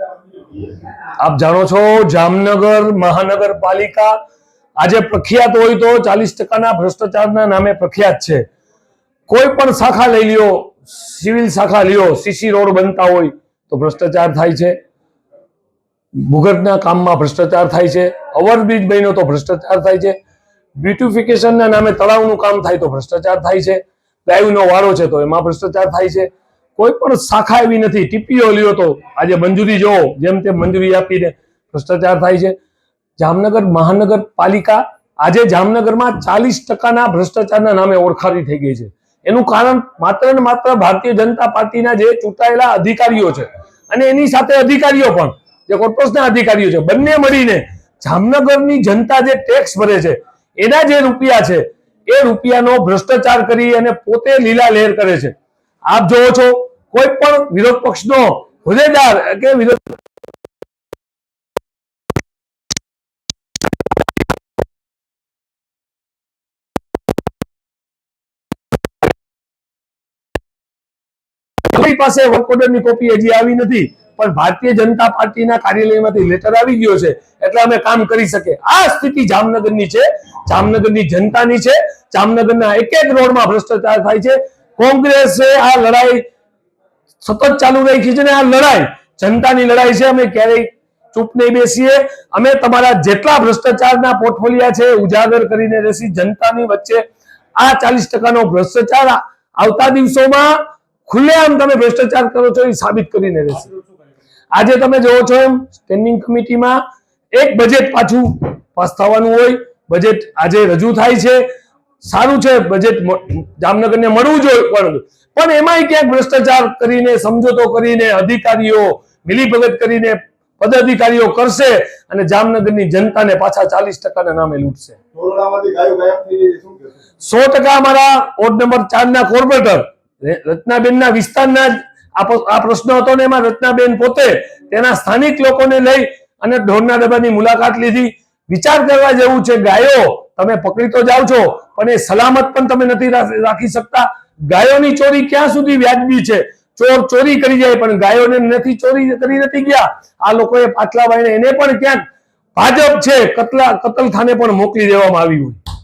આપ જાણો છો જામનગર મહાનગરપાલિકા આજે પ્રખ્યાત હોય તો 40% ભ્રષ્ટાચારના નામે પ્રખ્યાત છે। કોઈ પણ શાખા લઈ લ્યો, સિવિલ શાખા લ્યો, સીસી રોડ બનતા હોય તો ભ્રષ્ટાચાર થાય છે, ભૂગર્ભના કામમાં ભ્રષ્ટાચાર થાય છે, ઓવરબ્રિજ બન્યો તો ભ્રષ્ટાચાર થાય છે, બ્યુટિફિકેશનના નામે તળાવનું કામ થાય તો ભ્રષ્ટાચાર થાય છે, ગાયનો વારો છે તો એમાં ભ્રષ્ટાચાર થાય છે। કોઈ પણ શાખા એવી નથી, ટીપીઓ લ્યો તો આજે મંજૂરી જોવો જેમ તેમ મંજૂરી આપીને ભ્રષ્ટાચાર થાય છે। જામનગર મહાનગરપાલિકા આજે જામનગરમાં 40%ના ભ્રષ્ટાચારના નામે ઓળખાતી થઈ ગઈ છે। એનું કારણ માત્ર ને માત્ર ભારતીય જનતા પાર્ટીના જે ચૂંટાયેલા અધિકારીઓ છે અને એની સાથે અધિકારીઓ પણ જે કોર્પોરેશનના અધિકારીઓ છે, બંને મળીને જામનગરની જનતા જે ટેક્સ ભરે છે એના જે રૂપિયા છે એ રૂપિયાનો ભ્રષ્ટાચાર કરી અને પોતે લીલા લહેર કરે છે। આપ જોવો છો કોઈ પણ વિરોધ પક્ષનો હોદ્દેદાર કે વિરોધ પાસે વર્ક ઓર્ડરની કોપી હજી આવી નથી, પણ ભારતીય જનતા પાર્ટીના કાર્યાલયમાંથી લેટર આવી ગયો છે એટલે અમે કામ કરી શકે। આ સ્થિતિ જામનગરની છે, જામનગરની જનતાની છે। જામનગરના એક એક રોડમાં ભ્રષ્ટાચાર થાય છે। કોંગ્રેસે આ લડાઈ સતત ચાલુ રાખી છે ને આ લડાઈ જનતાની લડાઈ છે। અમે ક્યારેય ચૂપ નહીં બેસીએ। અમે તમારા જેટલા ભ્રષ્ટાચારના પોર્ટફોલિયા છે ઉજાગર કરીને રહેશી। જનતાની વચ્ચે આ 40%નો ભ્રષ્ટાચાર આવતા દિવસોમાં ખુલ્લેઆમ તમે ભ્રષ્ટાચાર કરો છો એ સાબિત કરીને રહેશે। આજે તમે જોવો છો એમ સ્ટેન્ડિંગ કમિટીમાં એક બજેટ પાછું પાસ થવાનું હોય, બજેટ આજે રજૂ થાય છે, સારું છે, બજેટ જામનગરને મળવું જોઈએ, પણ એમાંય ક્યાંક ભ્રષ્ટાચાર કરીને સમજૂતો કરીને અધિકારીઓ મિલીભગત કરીને પદાધિકારીઓ કરશે અને જામનગરની જનતાને પાછા 40%ના નામે લૂંટશે। 100% અમારા વોર્ડ નંબર 4ના કોર્પોરેટર રત્નાબેનના વિસ્તારના આ પ્રશ્ન હતો ને એમાં રત્નાબેન પોતે તેના સ્થાનિક લોકોને લઈ અને ઢોરના ડબ્બાની મુલાકાત લીધી। વિચાર કરવા જેવું છે, ગાયો તમે પકડી તો જાઓ છો પણ એ સલામત પણ તમે નથી રાખી શકતા। ગાયોની ચોરી ક્યાં સુધી વ્યાજબી છે? ચોર ચોરી કરી જાય પણ ગાયોને નથી ચોરી કરી નથી ગયા। આ લોકોએ પાટલા બાઈને એને પણ ક્યાંક ભાજપ છે કતલખાને પણ મોકલી દેવામાં આવી હોય।